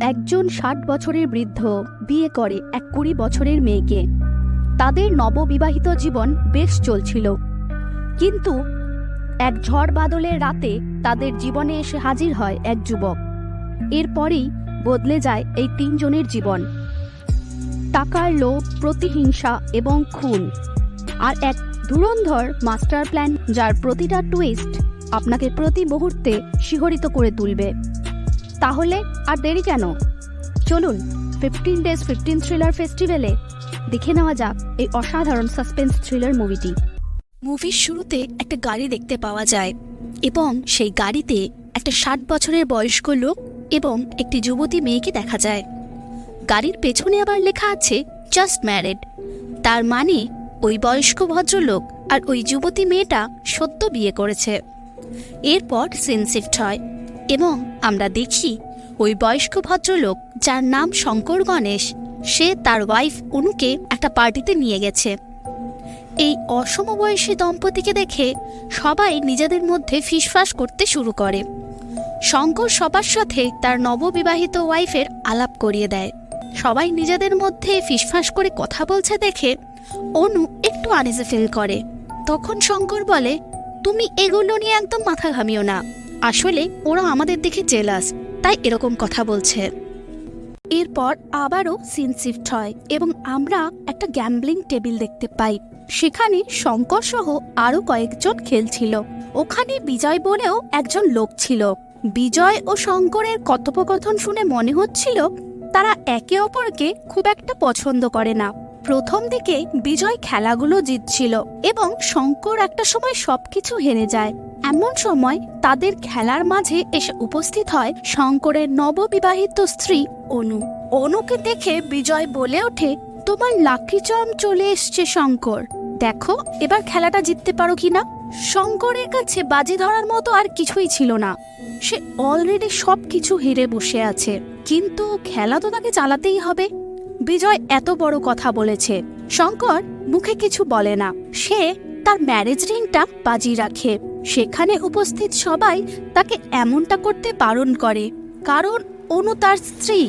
একজন ৬০ বছরের বৃদ্ধ বিয়ে করে এক ২০ বছরের মেয়েকে। তাদের নববিবাহিত জীবন বেশ চলছিল, কিন্তু এক ঝড় বাদলের রাতে তাদের জীবনে এসে হাজির হয় এক যুবক। এরপরেই বদলে যায় এই তিনজনের জীবন। টাকার লোভ, প্রতিহিংসা এবং খুন, আর এক ধুরন্ধর মাস্টার প্ল্যান যার প্রতিটা টুইস্ট আপনাকে প্রতি মুহূর্তে শিহরিত করে তুলবে। তাহলে আর দেরি কেন? চলুন 15 ডেজ 15 থ্রিলার ফেস্টিভ্যালে দেখে নেওয়া যাক এই অসাধারণ সাসপেন্স থ্রিলার মুভিটি। মুভির শুরুতে একটা গাড়ি দেখতে পাওয়া যায় এবং সেই গাড়িতে একটা ৬০ বছরের বয়স্ক লোক এবং একটি যুবতী মেয়েকে দেখা যায়। গাড়ির পেছনে আবার লেখা আছে জাস্ট ম্যারিড। তার মানে ওই বয়স্ক ভদ্রলোক আর ওই যুবতী মেয়েটা সদ্য বিয়ে করেছে। এরপর সিন শিফট হয় এবং আমরা দেখি ওই বয়স্ক ভদ্রলোক, যার নাম শঙ্কর গণেশ, সে তার ওয়াইফ অনুকে একটা পার্টিতে নিয়ে গেছে। এই অসমবয়সী দম্পতিকে দেখে সবাই নিজেদের মধ্যে ফিসফাস করতে শুরু করে। শঙ্কর সবার সাথে তার নববিবাহিত ওয়াইফের আলাপ করিয়ে দেয়। সবাই নিজেদের মধ্যে ফিসফাস করে কথা বলছে দেখে অনু একটু আনইজি ফিল করে। তখন শঙ্কর বলে, তুমি এগুলো নিয়ে একদম মাথা ঘামিও না, আসলে ওরা আমাদের দেখে জেলাস, তাই এরকম কথা বলছে। এরপর আবারও সিন শিফট হয় এবং আমরা একটা গ্যাম্বলিং টেবিল দেখতে পাই। সেখানে শঙ্কর সহ আরো কয়েকজন খেলছিল। ওখানে বিজয় বলেও একজন লোক ছিল। বিজয় ও শঙ্করের কথোপকথন শুনে মনে হচ্ছিল তারা একে অপরকে খুব একটা পছন্দ করে না। প্রথম দিকে বিজয় খেলাগুলো জিতছিল এবং শঙ্কর একটা সময় সবকিছু হেরে যায়। এমন সময় তাদের খেলার মাঝে এসে উপস্থিত হয় শঙ্করের নববিবাহিত স্ত্রী অনু। অনুকে দেখে বিজয় বলে ওঠে, তোমার লাকি চার্ম চলে এসছে শঙ্কর, দেখো এবার খেলাটা জিততে পারো কিনা। শঙ্করের কাছে বাজি ধরার মতো আর কিছুই ছিল না। সে অলরেডি সবকিছু হেরে বসে আছে, কিন্তু খেলা তো তাকে চালাতেই হবে। বিজয় এত বড় কথা বলেছে, শঙ্কর মুখে কিছু বলে না। সে তার ম্যারেজ রিংটা বাজি রাখে। সেখানে উপস্থিত সবাই তাকে এমনটা করতে বারণ করে, কারণ অনু তার স্ত্রী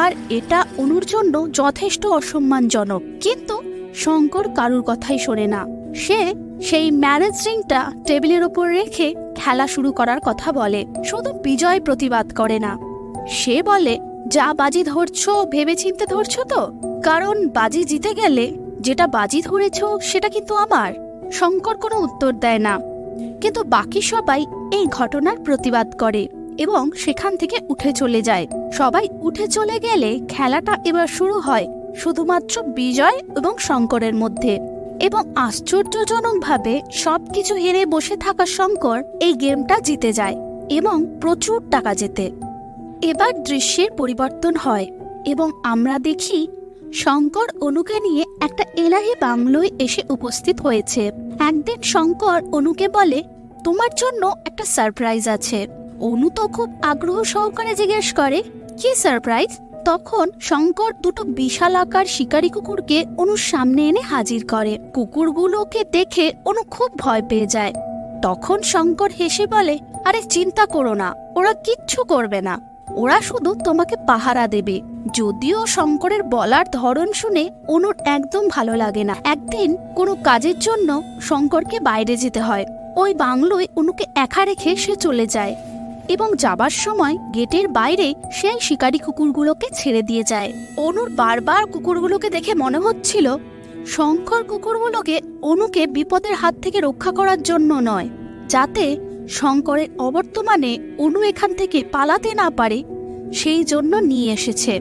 আর এটা অনুর জন্য যথেষ্ট অসম্মানজনক। কিন্তু শঙ্কর কারুর কথাই শোনে না। সে সেই ম্যারেজ রিংটা টেবিলের ওপর রেখে খেলা শুরু করার কথা বলে। শুধু বিজয় প্রতিবাদ করে না। সে বলে, যা বাজি ধরছো ভেবেচিন্তে ধরছো তো, কারণ বাজি জিতে গেলে যেটা বাজি ধরেছো সেটা কিন্তু আমার। শঙ্কর কোনো উত্তর দেয় না, কিন্তু বাকি সবাই এই ঘটনার প্রতিবাদ করে এবং সেখান থেকে উঠে চলে যায়। সবাই উঠে চলে গেলে খেলাটা এবার শুরু হয় শুধুমাত্র বিজয় এবং শঙ্করের মধ্যে। এবং আশ্চর্যজনকভাবে সবকিছু হেরে বসে থাকা শঙ্কর এই গেমটা জিতে যায় এবং প্রচুর টাকা জেতে। এবার দৃশ্যের পরিবর্তন হয় এবং আমরা দেখি শঙ্কর অনুকে নিয়ে একটা এলাহি বাংলোয় এসে উপস্থিত হয়েছে। একদিন শঙ্কর অনুকে বলে, তোমার জন্য একটা সারপ্রাইজ আছে। অনু তো খুব আগ্রহ সহকারে জিজ্ঞেস করে, কি সারপ্রাইজ? তখন শঙ্কর দুটো বিশাল আকার শিকারি কুকুরকে অনুর সামনে এনে হাজির করে। কুকুরগুলোকে দেখে অনু খুব ভয় পেয়ে যায়। তখন শঙ্কর হেসে বলে, আরে চিন্তা করো না, ওরা কিচ্ছু করবে না, ওরা শুধু তোমাকে পাহারা দেবে। যদিও শঙ্করের বলার ধরন শুনে অনুর একদম ভালো লাগে না। একদিন কোনো কাজের জন্য শঙ্করকে বাইরে যেতে হয়। ওই বাংলোয় অনুকে একা রেখে সে চলে যায় এবং যাবার সময় গেটের বাইরে সেই শিকারি কুকুরগুলোকে ছেড়ে দিয়ে যায়। অনুর বারবার কুকুরগুলোকে দেখে মনে হচ্ছিল শঙ্কর কুকুরগুলোকে অনুকে বিপদের হাত থেকে রক্ষা করার জন্য নয়, যাতে শঙ্করের অবর্তমানে অনু এখান থেকে পালাতে না পারে সেই জন্য নিয়ে এসেছে।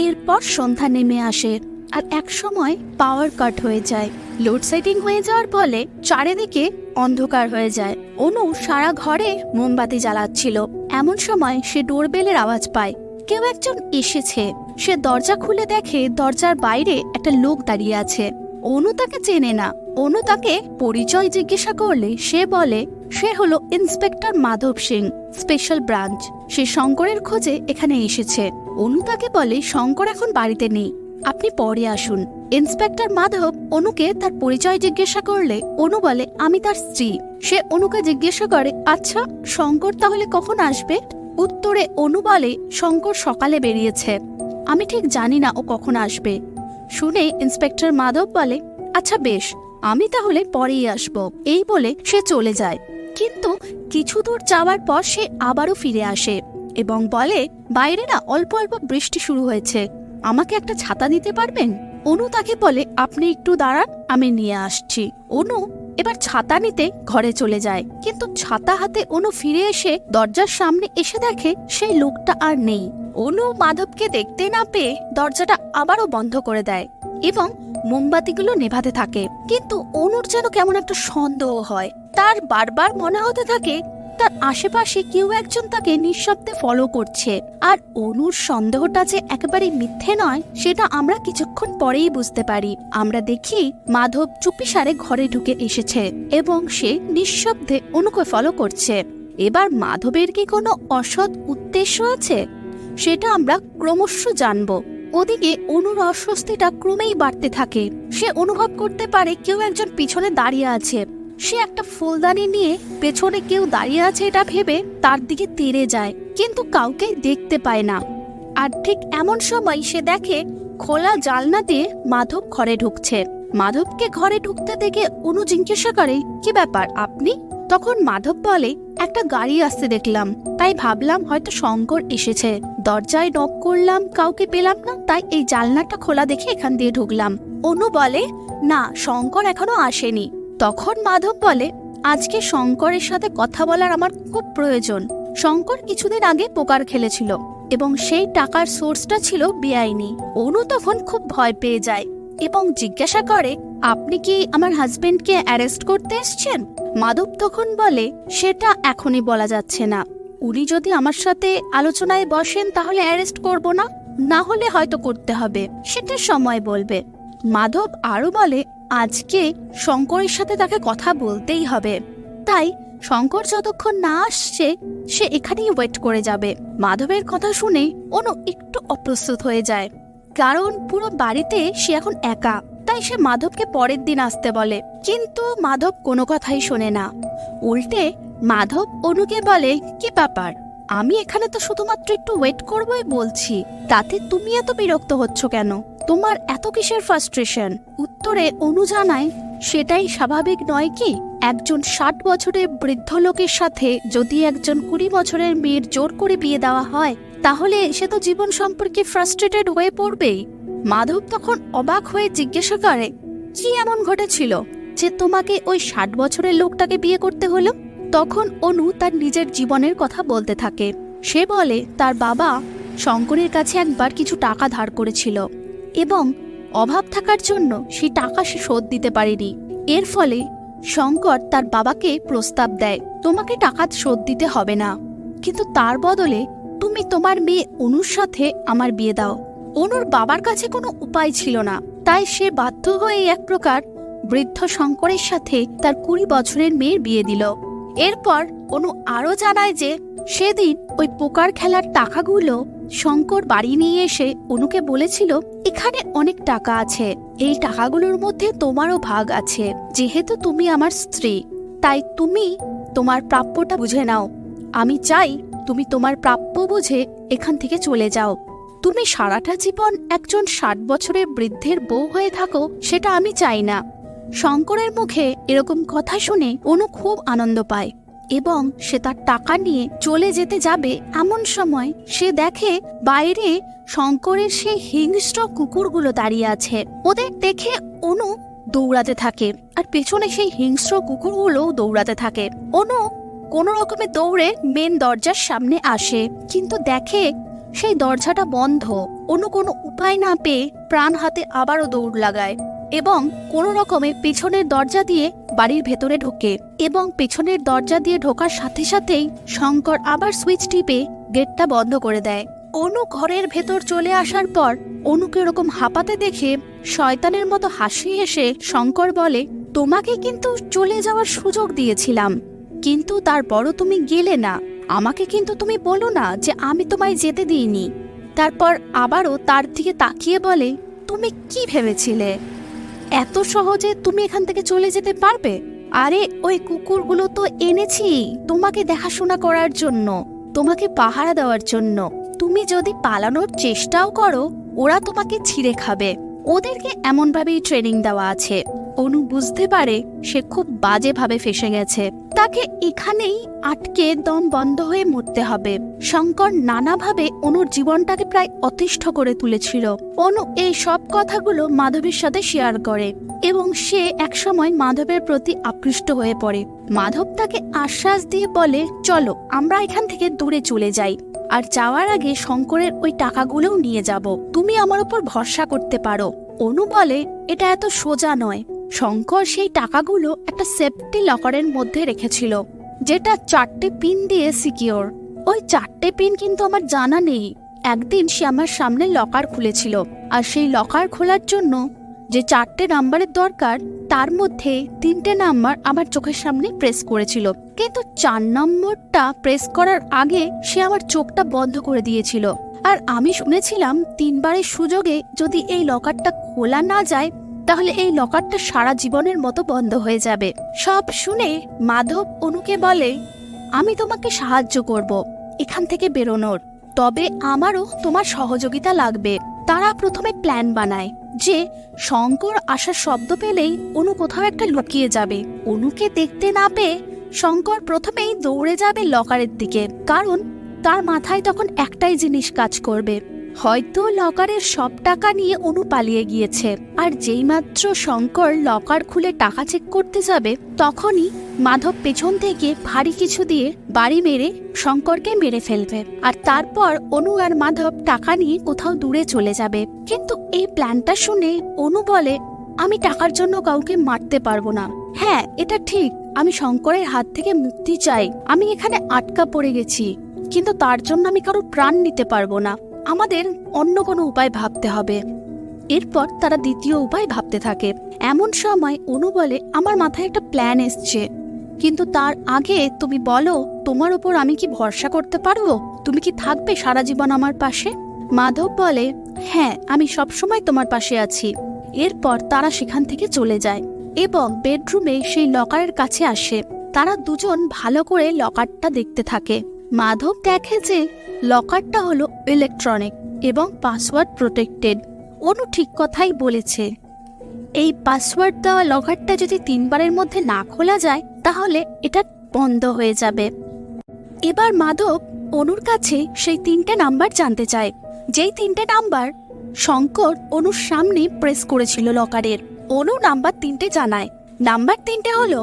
এরপর সন্ধ্যা নেমে আসে আর এক সময় পাওয়ার কাট হয়ে যায়। লোডশেডিং হয়ে যাওয়ার ফলে চারিদিকে অন্ধকার হয়ে যায়। অনু সারা ঘরে মোমবাতি জ্বালাচ্ছিল। এমন সময় সে ডোরবেলের আওয়াজ পায়। কেউ একজন এসেছে। সে দরজা খুলে দেখে দরজার বাইরে একটা লোক দাঁড়িয়ে আছে। অনু তাকে চেনে না। অনু তাকে পরিচয় জিজ্ঞাসা করলে সে বলে সে হলো inspector Madhav Singh, special branch. সে শঙ্করের খোঁজে এখানে এসেছে। অনু তাকে বলে শঙ্কর এখন বাড়িতে নেই, আপনি পরে আসুন। ইন্সপেক্টর মাধব অনুকে তার পরিচয় জিজ্ঞাসা করলে অনু বলে আমি তার স্ত্রী। সে অনুকে জিজ্ঞাসা করে, আচ্ছা শঙ্কর তাহলে কখন আসবে? উত্তরে অনু বলে, শঙ্কর সকালে বেরিয়েছে, আমি ঠিক জানি না ও কখন আসবে। শুনে ইন্সপেক্টর মাধব বলে, আচ্ছা বেশ, আমি তাহলে পরেই আসব। এই বলে সে চলে যায়। কিন্তু কিছু দূর যাওয়ার পর সে আবারও ফিরে আসে এবং বলে, বাইরে না অল্প অল্প বৃষ্টি শুরু হয়েছে, আমাকে একটা ছাতা দিতে পারবেন? অনু তাকে বলে, আপনি একটু দাঁড়ান, আমি নিয়ে আসছি। অনু এবার ছাতা নিতে ঘরে চলে যায়, কিন্তু ছাতা হাতে অনু ফিরে এসে দরজার সামনে এসে দেখে সেই লোকটা আর নেই। অনু মাধবকে দেখতে না পেয়ে দরজাটা আবারও বন্ধ করে দেয় এবং মোমবাতিগুলো নেভাতে থাকে। কিন্তু অনুর যেন কেমন একটা সন্দেহ হয়। তার বারবার মনে হতে থাকে তার আশেপাশে কেউ একজন তাকে নিঃশব্দে ফলো করছে। আর অনুর সন্দেহটা যে একেবারে মিথ্যে নয় সেটা আমরা কিছুক্ষণ পরেই বুঝতে পারি। আমরা দেখি মাধব চুপিসারে ঘরে ঢুকে এসেছে এবং সে নিঃশব্দে অনুকে ফলো করছে। এবার মাধবের কি কোনো অসৎ উদ্দেশ্য আছে সেটা আমরা ক্রমশ জানব। ওদিকে অনুর অস্বস্তিটা ক্রমেই বাড়তে থাকে। সে অনুভব করতে পারে কেউ একজন পিছনে দাঁড়িয়ে আছে। সে একটা ফুলদানি নিয়ে পেছনে কেউ দাঁড়িয়ে আছে এটা ভেবে তার দিকে তেড়ে যায়, কিন্তু কাউকে দেখতে পায় না। আর ঠিক এমন সময় সে দেখে খোলা জানলা দিয়ে মাধব ঘরে ঢুকছে। মাধবকে ঘরে ঢুকতে দেখে অনু জিজ্ঞাসা করে, কি ব্যাপার আপনি? তখন মাধব বলে, একটা গাড়ি আসতে দেখলাম, তাই ভাবলাম হয়তো শঙ্কর এসেছে। দরজায় নক করলাম, কাউকে পেলাম না, তাই এই জানলাটা খোলা দেখে এখান দিয়ে ঢুকলাম। অনু বলে, না, শঙ্কর এখনো আসেনি। তখন মাধব বলে, আজকে শঙ্করের সাথে কথা বলার আমার খুব প্রয়োজন। শঙ্কর কিছুদিন আগে পোকার খেলেছিল এবং সেই টাকার সোর্সটা ছিল বেআইনি। অনু তখন খুব ভয় পেয়ে যায় এবং জিজ্ঞাসা করে, আপনি কি আমার হাজবেন্ডকে অ্যারেস্ট করতে এসেছেন? মাধব তখন বলে, সেটা এখনই বলা যাচ্ছে না। উনি যদি আমার সাথে আলোচনায় বসেন তাহলে অ্যারেস্ট করব না, না হলে হয়তো করতে হবে, সেটা সময় বলবে। মাধব আরো বলে, আজকে শঙ্করের সাথে তাকে কথা বলতেই হবে, তাই শঙ্কর যতক্ষণ না আসছে সে এখানেই ওয়েট করে যাবে। মাধবের কথা শুনে অনু একটু অপ্রস্তুত হয়ে যায়, কারণ পুরো বাড়িতে সে এখন একা। তাই সে মাধবকে পরের দিন আসতে বলে, কিন্তু মাধব কোনো কথাই শোনে না। উল্টে মাধব অনুকে বলে, কি ব্যাপার, আমি এখানে তো শুধুমাত্র একটু ওয়েট করবই বলছি, তাতে তুমি এত বিরক্ত হচ্ছ কেন? তোমার এত কিসের ফ্রাস্ট্রেশন? উত্তরে অনু জানায়, সেটাই স্বাভাবিক নয় কি? একজন 60 বছরের বৃদ্ধ লোকের সাথে যদি একজন 20 বছরের মেয়ের জোর করে বিয়ে দেওয়া হয় তাহলে সে তো জীবন সম্পর্কে ফ্রাস্ট্রেটেড হয়ে পড়বেই। মাধব তখন অবাক হয়ে জিজ্ঞাসা করে, কি এমন ঘটেছিল যে তোমাকে ওই 60 বছরের লোকটাকে বিয়ে করতে হলো? তখন অনু তার নিজের জীবনের কথা বলতে থাকে। সে বলে, তার বাবা শঙ্করের কাছে একবার কিছু টাকা ধার করেছিল এবং অভাব থাকার জন্য সেই টাকা সে শোধ দিতে পারেনি। এর ফলে শঙ্কর তার বাবাকে প্রস্তাব দেয়, তোমাকে টাকা শোধ দিতে হবে না, কিন্তু তার বদলে তুমি তোমার মেয়ে অনুর সাথে আমার বিয়ে দাও। অনুর বাবার কাছে কোনো উপায় ছিল না, তাই সে বাধ্য হয়ে এক প্রকার বৃদ্ধ শঙ্করের সাথে তার 20 বছরের মেয়ের বিয়ে দিল। এরপর অনু আরো জানায় যে সেদিন ওই পোকার খেলার টাকাগুলো শঙ্কর বাড়ি নিয়ে এসে অনুকে বলেছিল, এখানে অনেক টাকা আছে, এই টাকাগুলোর মধ্যে তোমারও ভাগ আছে, যেহেতু তুমি আমার স্ত্রী তাই তুমি তোমার প্রাপ্যটা বুঝে নাও। আমি চাই তুমি তোমার প্রাপ্য বুঝে এখান থেকে চলে যাও। তুমি সারাটা জীবন একজন 60 বছরের বৃদ্ধের বউ হয়ে থাকো, সেটা আমি চাই না। শঙ্করের মুখে এরকম কথা শুনে অনু খুব আনন্দ পায় এবং সে তার টাকা নিয়ে চলে যেতে যাবে এমন সময় সে দেখে বাইরে শঙ্করের সেই হিংস্র কুকুরগুলো দাঁড়িয়ে আছে। ওদের দেখে অনু দৌড়াতে থাকে আর পেছনে সেই হিংস্র কুকুরগুলো দৌড়াতে থাকে। অনু কোনো রকমে দৌড়ে মেন দরজার সামনে আসে, কিন্তু দেখে সেই দরজাটা বন্ধ। অনু কোনো উপায় না পেয়ে প্রাণ হাতে আবারও দৌড় লাগায় এবং কোনো রকমে পেছনের দরজা দিয়ে বাড়ির ভেতরে ঢোকে এবং পেছনের দরজা দিয়ে ঢোকার সাথে সাথেই শঙ্কর আবার সুইচ টিপে গেটটা বন্ধ করে দেয়। অনু ঘরের ভেতর চলে আসার পর অনুকে এরকম হাঁপাতে দেখে শয়তানের মতো হাসি হেসে শঙ্কর বলে, তোমাকে কিন্তু চলে যাওয়ার সুযোগ দিয়েছিলাম, কিন্তু তারপরও তুমি গেলে না। আমাকে কিন্তু তুমি বলো না যে আমি তোমায় যেতে দিইনি। তারপর আবারও তার দিকে তাকিয়ে বলে, তুমি কি ভেবেছিলে এত সহজে তুমি এখান থেকে চলে যেতে পারবে? আরে ওই কুকুরগুলো তো এনেছি তোমাকে দেখাশোনা করার জন্য, তোমাকে পাহারা দেওয়ার জন্য। তুমি যদি পালানোর চেষ্টাও করো ওরা তোমাকে ছিঁড়ে খাবে। ওদেরকে এমনভাবেই ট্রেনিং দেওয়া আছে। অনু বুঝতে পারে সে খুব বাজেভাবে ফেসে গেছে, তাকে এখানেই আটকে দম বন্ধ হয়ে মরতে হবে। শঙ্কর নানাভাবে অনুর জীবনটাকে প্রায় অতিষ্ঠ করে তুলেছিল। অনু এই সব কথাগুলো মাধবের সাথে শেয়ার করে এবং সে একসময় মাধবের প্রতি আকৃষ্ট হয়ে পড়ে। মাধব তাকে আশ্বাস দিয়ে বলে, চলো আমরা এখান থেকে দূরে চলে যাই, আর যাওয়ার আগে শঙ্করের ওই টাকাগুলোও নিয়ে যাব। তুমি আমার উপর ভরসা করতে পারো। অনু বলে, এটা এত সোজা নয়। শঙ্কর সেই টাকাগুলো একটা সেফটি লকারের মধ্যে রেখেছিল, যেটা 4টে পিন দিয়ে সিকিওর। ওই 4টে পিন কিন্তু আমার জানা নেই। একদিন সে আমার সামনে লকার খুলেছিল, আর সেই লকার খোলার জন্য যে 4টে নাম্বারের দরকার তার মধ্যে 3টে নাম্বার আমার চোখের সামনে প্রেস করেছিল, কিন্তু 4 নম্বরটা প্রেস করার আগে সে আমার চোখটা বন্ধ করে দিয়েছিল। আর আমি শুনেছিলাম 3বারের সুযোগে যদি এই লকারটা খোলা না যায় তাহলে এই লকারটা সারা জীবনের মতো বন্ধ হয়ে যাবে। সব শুনে মাধব অনুকে বলে, আমি তোমাকে সাহায্য করব এখান থেকে বেরোনোর, তবে আমারও তোমার সহযোগিতা লাগবে। তারা প্রথমে প্ল্যান বানায় যে শঙ্কর আসার শব্দ পেলেই অনু কোথাও একটা লুকিয়ে যাবে। অনুকে দেখতে না পেয়ে শঙ্কর প্রথমেই দৌড়ে যাবে লকারের দিকে, কারণ তার মাথায় তখন একটাই জিনিস কাজ করবে, হয়তো লকারের সব টাকা নিয়ে অনু পালিয়ে গিয়েছে। আর যেইমাত্র শঙ্কর লকার খুলে টাকা চেক করতে যাবে তখনই মাধব পেছন থেকে ভারী কিছু দিয়ে বাড়ি মেরে শঙ্করকে মেরে ফেলবে, আর তারপর অনু আর মাধব টাকা নিয়ে কোথাও দূরে চলে যাবে। কিন্তু এই প্ল্যানটা শুনে অনু বলে, আমি টাকার জন্য কাউকে মারতে পারবো না। হ্যাঁ, এটা ঠিক, আমি শঙ্করের হাত থেকে মুক্তি চাই। আমি এখানে আটকা পড়ে গেছি, কিন্তু তার জন্য আমি কারো প্রাণ নিতে পারবো না। আমাদের অন্য কোনো উপায় ভাবতে হবে। এরপর তারা দ্বিতীয় উপায় ভাবতে থাকে। এমন সময় অনু বলে, আমার মাথায় একটা প্ল্যান এসছে, কিন্তু তার আগে তুমি বলো তোমার উপর আমি কি ভরসা করতে পারবো? তুমি কি থাকবে সারা জীবন আমার পাশে? মাধব বলে, হ্যাঁ, আমি সবসময় তোমার পাশে আছি। এরপর তারা সেখান থেকে চলে যায় এবং বেডরুমে সেই লকারের কাছে আসে। তারা দুজন ভালো করে লকারটা দেখতে থাকে। মাধব দেখে যে লকারটা হলো ইলেকট্রনিক এবং পাসওয়ার্ড প্রোটেক্টেড। অনু ঠিক কথাই বলেছে, এই পাসওয়ার্ড দেওয়া লকারটা যদি 3বারের মধ্যে না খোলা যায় তাহলে এটা বন্ধ হয়ে যাবে। এবার মাধব অনুর কাছে সেই 3টে নাম্বার জানতে চায়, যেই 3টে নাম্বার শঙ্কর অনুর সামনে প্রেস করেছিল লকারের। অনু নাম্বার 3টে জানায়। নাম্বার 3টে হলো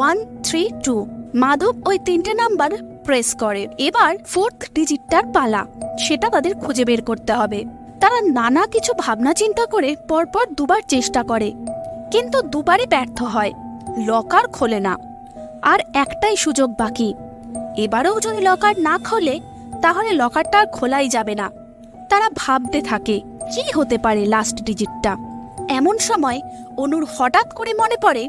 132। মাধব ওই 3টে নাম্বার প্রেস করে। এবার 4th ডিজিটটার পালা, সেটা তাদের খুঁজে বের করতে হবে। তারা নানা কিছু ভাবনা চিন্তা করে পরপর 2বার চেষ্টা করে, কিন্তু 2বারই ব্যর্থ হয়। লকার খোলে না। আর একটাই সুযোগ বাকি। এবারেও যদি লকার না খোলে তাহলে লকারটা আর খোলাই যাবে না। তারা ভাবতে থাকে কি হতে পারে লাস্ট ডিজিটটা। এমন সময় অনুর হঠাৎ করে মনে পড়ে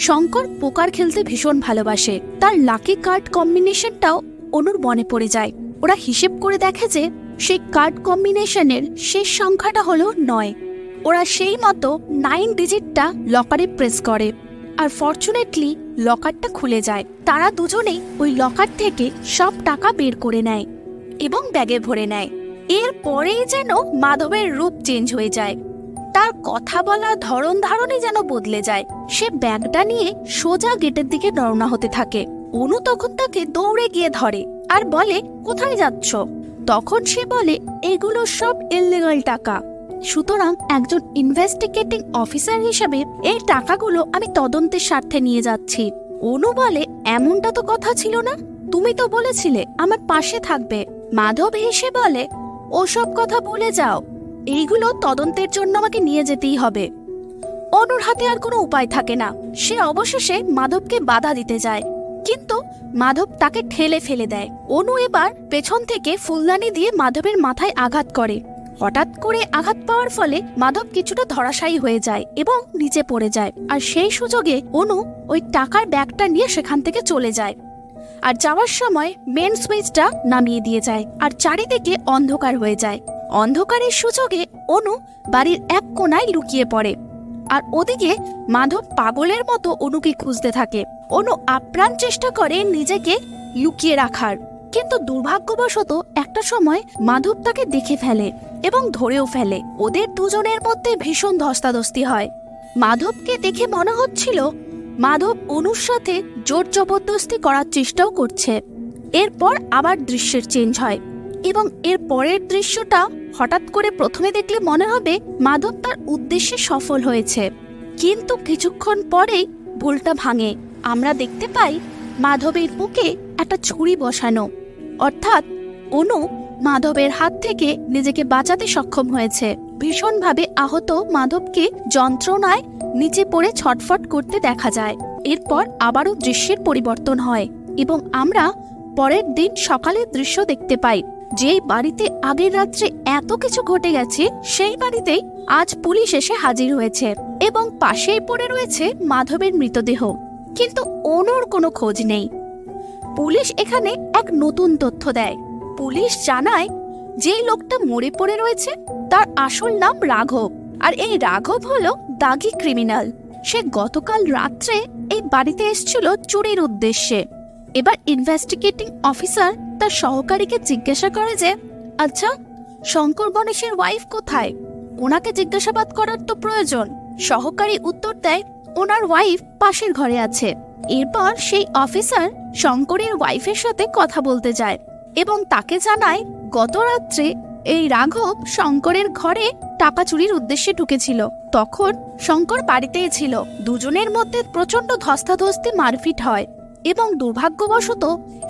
শঙ্কর পোকার খেলতে ভীষণ ভালোবাসে। তার লাকি কার্ড কম্বিনেশনটাও অনুর মনে পড়ে যায়। ওরা হিসেব করে দেখে যে সেই কার্ড কম্বিনেশনের শেষ সংখ্যাটা হলো 9। ওরা সেই মতো 9 ডিজিটটা লকারে প্রেস করে, আর ফরচুনেটলি লকারটা খুলে যায়। তারা দুজনেই ওই লকার থেকে সব টাকা বের করে নেয় এবং ব্যাগে ভরে নেয়। এরপরেই যেন মাধবের রূপ চেঞ্জ হয়ে যায়। তার কথা বলার ধরন ধারণই যেন বদলে যায়। সে ব্যাগটা নিয়ে সোজা গেটের দিকে রওনা হতে থাকে। অনু তখন তাকে দৌড়ে গিয়ে ধরে আর বলে, কোথায় যাচ্ছ? তখন সে বলে, এগুলো সব ইললিগাল টাকা, সুতরাং একজন ইনভেস্টিগেটিং অফিসার হিসেবে এই টাকাগুলো আমি তদন্তের স্বার্থে নিয়ে যাচ্ছি। অনু বলে, এমনটা তো কথা ছিল না, তুমি তো বলেছিলে আমার পাশে থাকবে। মাধব হেসে বলে, ওসব কথা ভুলে যাও, এইগুলো তদন্তের জন্য আমাকে নিয়ে যেতেই হবে। অনুর হাতে আর কোনো উপায় থাকে না। সে অবশেষে মাধবকে বাধা দিতে যায়, কিন্তু মাধব তাকে ঠেলে ফেলে দেয়। অনু এবার পেছন থেকে ফুলদানি দিয়ে মাধবের মাথায় আঘাত করে। হঠাৎ করে আঘাত পাওয়ার ফলে মাধব কিছুটা ধরাশায়ী হয়ে যায় এবং নিচে পড়ে যায়। আর সেই সুযোগে অনু ওই টাকার ব্যাগটা নিয়ে সেখান থেকে চলে যায়। আর যাওয়ার সময় মেন সুইচটা নামিয়ে দিয়ে যায়, আর চারিদিকে অন্ধকার হয়ে যায়। অন্ধকারের সুযোগে অনু বাড়ির এক কোণায় লুকিয়ে পড়ে, আর ওদিকে মাধব পাগলের মতো অনুকে খুঁজতে থাকে। অনু আপ্রাণ চেষ্টা করে নিজেকে লুকিয়ে রাখার, কিন্তু দুর্ভাগ্যবশত একটা সময় মাধব তাকে দেখে ফেলে এবং ধরেও ফেলে। ওদের দুজনের মধ্যে ভীষণ ধস্তাধস্তি হয়। মাধবকে দেখে মনে হচ্ছিল মাধব অনুর সাথে জোর জবরদস্তি করার চেষ্টাও করছে। এরপর আবার দৃশ্যের চেঞ্জ হয় এবং এর পরের দৃশ্যটা হঠাৎ করে প্রথমে দেখলে মনে হবে মাধব তার উদ্দেশ্যে সফল হয়েছে, কিন্তু কিছুক্ষণ পরেই ভুলটা ভাঙে। আমরা দেখতে পাই মাধবের বুকে একটা ছুরি বসানো, অর্থাৎ অনু মাধবের হাত থেকে নিজেকে বাঁচাতে সক্ষম হয়েছে। ভীষণভাবে আহত মাধবকে যন্ত্রণায় নিচে পড়ে ছটফট করতে দেখা যায়। এরপর আবারও দৃশ্যের পরিবর্তন হয় এবং আমরা পরের দিন সকালের দৃশ্য দেখতে পাই। যেই বাড়িতে আগের রাত্রে এত কিছু ঘটে গেছে সেই বাড়িতেই আজ পুলিশ এসে হাজির হয়েছে এবং পাশেই পড়ে রয়েছে মাধবের মৃতদেহ, কিন্তু অনুর কোনো খোঁজ নেই। পুলিশ এখানে এক নতুন তথ্য দেয়। পুলিশ জানায় যেই লোকটা মরে পড়ে রয়েছে তার আসল নাম রাঘব, আর এই রাঘব হলো দাগি ক্রিমিনাল। সে গতকাল রাত্রে এই বাড়িতে এসেছিল চুরির উদ্দেশ্যে। এবার ইনভেস্টিগেটিং অফিসার তার সহকারীকে জিজ্ঞাসা করে যে, আচ্ছা, শঙ্কর গণেশের ওয়াইফ কোথায়? ওনাকে জিজ্ঞাসাবাদ করার তো প্রয়োজন। সহকারী উত্তর দেয়, ওনার ওয়াইফ পাশের ঘরে আছে। এরপর সেই অফিসার শঙ্করের ওয়াইফের সাথে কথা বলতে যায় এবং তাকে জানায় গত রাত্রে এই রাঘব শঙ্করের ঘরে টাকা চুরির উদ্দেশ্যে ঢুকেছিল। তখন শঙ্কর বাড়িতেই ছিল। দুজনের মধ্যে প্রচন্ড ধস্তাধস্তি মারপিট হয় এবং দুর্ভাগ্যবশত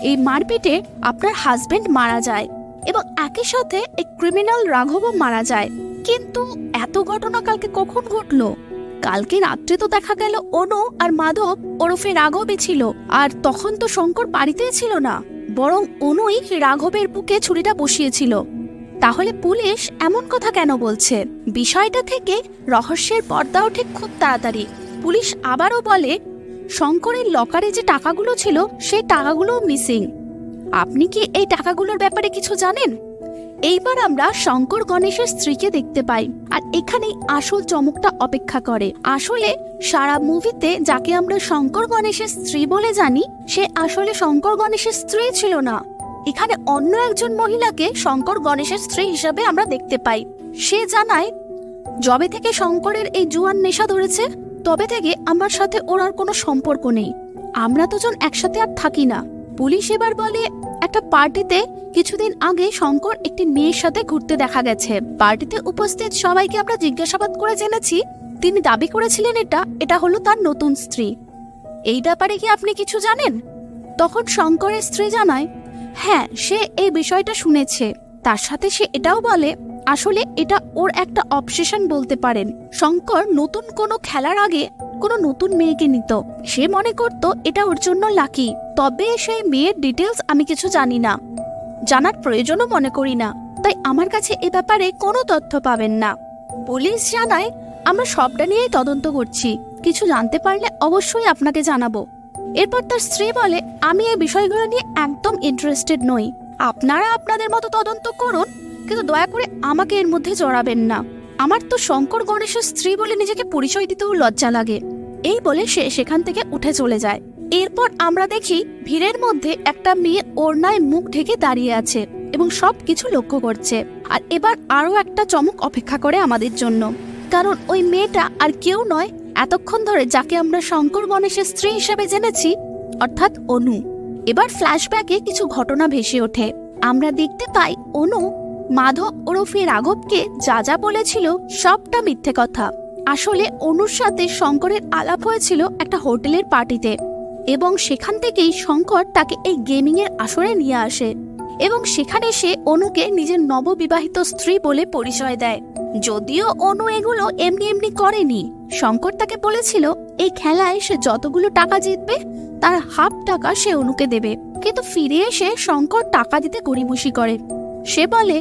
এই মারপিটে আপনার হাজবেন্ড মারা যায় এবং একই সাথে এই ক্রিমিনাল রাঘবও মারা যায়। কিন্তু এত ঘটনা কালকে কখন ঘটলো? কালকে রাত্রে তো দেখা গেল অনু আর মাধব ওরফে রাঘবই ছিল, আর তখন তো শঙ্কর বাড়িতেই ছিল না, বরং অনুই রাঘবের বুকে ছুরিটা বসিয়েছিল। তাহলে পুলিশ এমন কথা কেন বলছে? বিষয়টা থেকে রহস্যের পর্দা ওঠে খুব তাড়াতাড়ি। পুলিশ আবারও বলে শঙ্করের লকারে যে টাকাগুলো ছিল সেই টাকাগুলো মিসিং। আপনি কি এই টাকাগুলোর ব্যাপারে কিছু জানেন? এইবার আমরা শঙ্কর গণেশের স্ত্রীকে দেখতে পাই, আর এখানেই আসল চমকটা অপেক্ষা করে। আসলে সারা মুভিতে যাকে আমরা শঙ্কর গণেশের স্ত্রী বলে জানি সে আসলে শঙ্কর গণেশের স্ত্রী ছিল না। এখানে অন্য একজন মহিলাকে শঙ্কর গণেশের স্ত্রী হিসাবে আমরা দেখতে পাই। সে জানায় যবে থেকে শঙ্করের এই জুয়ার নেশা ধরেছে তবে থেকে আমার সাথে ওর আর কোনো সম্পর্ক নেই, আমরা দুজন একসাথে আর থাকি না। পুলিশ এবার বলে একটা পার্টিতে কিছুদিন আগে শঙ্কর একটি মেয়ের সাথে ঘুরতে দেখা গেছে। পার্টিতে উপস্থিত সবাইকে আমরা জিজ্ঞাসাবাদ করে জেনেছি তিনি দাবি করেছিলেন এটা হলো তার নতুন স্ত্রী। এই ব্যাপারে কি আপনি কিছু জানেন? তখন শঙ্করের স্ত্রী জানায় হ্যাঁ, সে এই বিষয়টা শুনেছে। তার সাথে সে এটাও বলে আসলে এটা ওর একটা অবসেশন বলতে পারেন। শঙ্কর নতুন কোনো খেলার আগে কোনো নতুন মেয়েকে নিত, সে মনে করত এটা ওর জন্য লাকি। তবে সেই মেয়ের ডিটেলস আমি কিছু জানি না, জানার প্রয়োজনও মনে করি না, তাই আমার কাছে এ ব্যাপারে কোনো তথ্য পাবেন না। পুলিশ জানায় আমরা সবটা নিয়েই তদন্ত করছি, কিছু জানতে পারলে অবশ্যই আপনাকে জানাবো। এরপর তার স্ত্রী বলে আমি এই বিষয়গুলো নিয়ে একদম ইন্টারেস্টেড নই, আপনারা আপনাদের মতো তদন্ত করুন, কিন্তু দয়া করে আমাকে এর মধ্যে জড়াবেন না। আমার তো শঙ্কর গণেশের স্ত্রী বলে নিজেকে পরিচয় দিতেও লজ্জা লাগে। এই বলে সে সেখান থেকে উঠে চলে যায়। এরপর আমরা দেখি ভিড়ের মধ্যে একটা মেয়ে ওড়নায় মুখ ঢেকে দাঁড়িয়ে আছে এবং সব কিছু লক্ষ্য করছে। আর এবার আরো একটা চমক অপেক্ষা করে আমাদের জন্য, কারণ ওই মেয়েটা আর কেউ নয় এতক্ষণ ধরে যাকে আমরা শঙ্কর গণেশের স্ত্রী হিসেবে জেনেছি, অর্থাৎ অনু। এবার ফ্ল্যাশব্যাকে কিছু ঘটনা ভেসে ওঠে। আমরা দেখতে পাই অনু মাধব ওরফে রাঘবকে যা যা বলেছিল সবটা মিথ্যে কথা। আসলে অনুর সাথে শঙ্করের আলাপ হয়েছিল একটা হোটেলের পার্টিতে এবং সেখান থেকেই শঙ্কর তাকে এই গেমিং এর আসরে নিয়ে আসে এবং সেখানে সে অনুকে নিজের নববিবাহিত স্ত্রী বলে পরিচয় দেয়। যদিও অনু এগুলো এমনি এমনি করেনি, শঙ্কর তাকে বলেছিল এই খেলায় সে যতগুলো টাকা জিতবে তার হাফ টাকা সে অনুকে দেবে, কিন্তু ফিরে এসে শঙ্কর টাকা দিতে গড়িমসি করে। সে বলে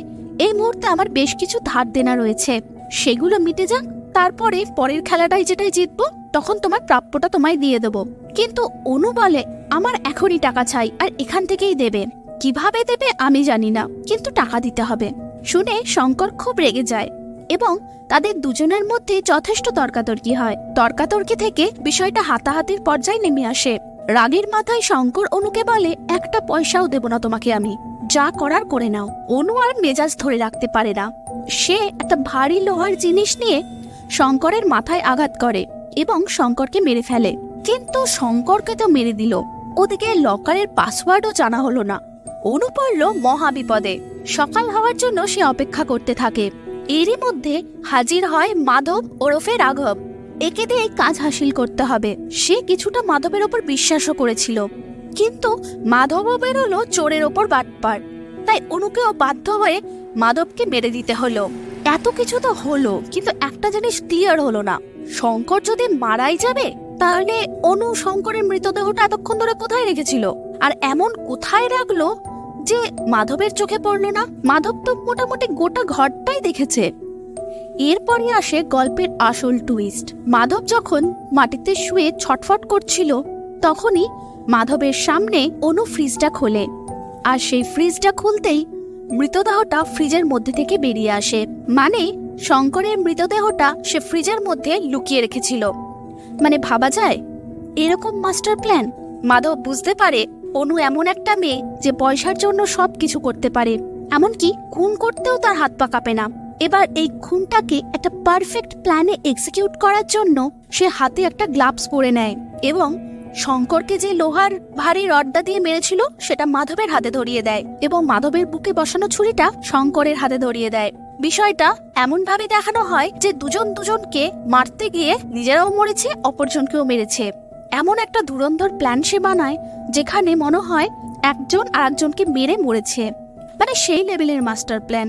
এই মুহূর্তে আমার বেশ কিছু ধার দেনা রয়েছে, সেগুলো মিটে যাক, তারপরে পরের খেলাটাই যেটাই জিতবো তখন তোমার প্রাপ্যটা তোমায় দিয়ে দেবো। কিন্তু অনু বলে আমার এখনই টাকা চাই আর এখান থেকেই দেবে, কিভাবে দেবে আমি জানি না, কিন্তু টাকা দিতে হবে। শুনে শঙ্কর খুব রেগে যায় এবং তাদের দুজনের মধ্যে যথেষ্ট তর্কাতর্কি হয়। তর্কাতর্কি থেকে বিষয়টা হাতাহাতির পর্যায়ে নেমে আসে রাগের মাথায় শঙ্কর অনুকে বলে, একটা পয়সাও দেব না তোমাকে আমি, যা করার করে নাও। অনু আর মেজাজ ধরে রাখতে পারে না। সে একটা ভারী লোহার জিনিস নিয়ে শঙ্করের মাথায় আঘাত করে এবং শঙ্করকে মেরে ফেলে। কিন্তু শঙ্করকে তো মেরে দিল, ওদিকে লকারের পাসওয়ার্ডও জানা হলো না। অনু পড়ল মহাবিপদে। সকাল হওয়ার জন্য সে অপেক্ষা করতে থাকে। এরই মধ্যে হাজির হয় মাধব ওরফে রাঘব। একে দিয়ে কাজ হাসিল করতে হবে। সে কিছুটা মাধবের ওপর বিশ্বাসও করেছিল, কিন্তু মাধবও বেরোলো চোরের ওপর বাটপার। তাই অনুকেও বাধ্য হয়ে মাধবকে মেরে দিতে হলো। এত কিছু তো হলো, কিন্তু একটা জিনিস ক্লিয়ার হলো না, শঙ্কর যদি মারাই যাবে তাহলে অনু শঙ্করের মৃতদেহটা এতক্ষণ ধরে কোথায় রেখেছিল, আর এমন কোথায় রাখলো যে মাধবের চোখে পড়লো না। মাধব তো মোটামুটি গোটা ঘরটাই দেখেছে। এরপরই আসে গল্পের আসল টুইস্ট। মাধব যখন মাটিতে শুয়ে ছটফট করছিল, তখনই মাধবের সামনে অনু ফ্রিজটা খোলে, আর সেই ফ্রিজটা খুলতেই মৃতদেহটা ফ্রিজের মধ্যে থেকে বেরিয়ে আসে। মানে শঙ্করের মৃতদেহটা সে ফ্রিজের মধ্যে লুকিয়ে রেখেছিল। মানে ভাবা যায় এরকম মাস্টার প্ল্যান। মাধব বুঝতে পারে অনু এমন একটা মেয়ে যে পয়সার জন্য সবকিছু করতে পারে, এমনকি খুন করতেও তার হাত পা কাঁপে না। এবার এই খুনটাকে একটা পারফেক্ট প্ল্যানে এক্সিকিউট করার জন্য সে হাতে একটা গ্লাভস পরে নেয় এবং শঙ্করকে যে লোহার ভারী রডটা দিয়ে মেরেছিল সেটা মাধবের হাতে ধরিয়ে দেয় এবং মাধবের বুকে বসানো ছুরিটা শঙ্করের হাতে ধরিয়ে দেয়। বিষয়টা এমন ভাবে দেখানো হয় যে দুজন দুজনকে মারতে গিয়ে নিজেরাও মরেছে, অপরজনকেও মেরেছে। এমন একটা ধুরন্ধর প্ল্যান সে বানায় যেখানে মনে হয় একজন আর একজনকে মেরে মরেছে। মানে সেই লেভেলের মাস্টার প্ল্যান।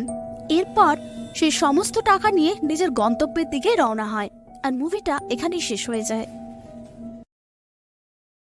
এরপর সে সমস্ত টাকা নিয়ে নিজের গন্তব্যের দিকে রওনা হয়, আর মুভিটা এখানেই শেষ হয়ে যায়।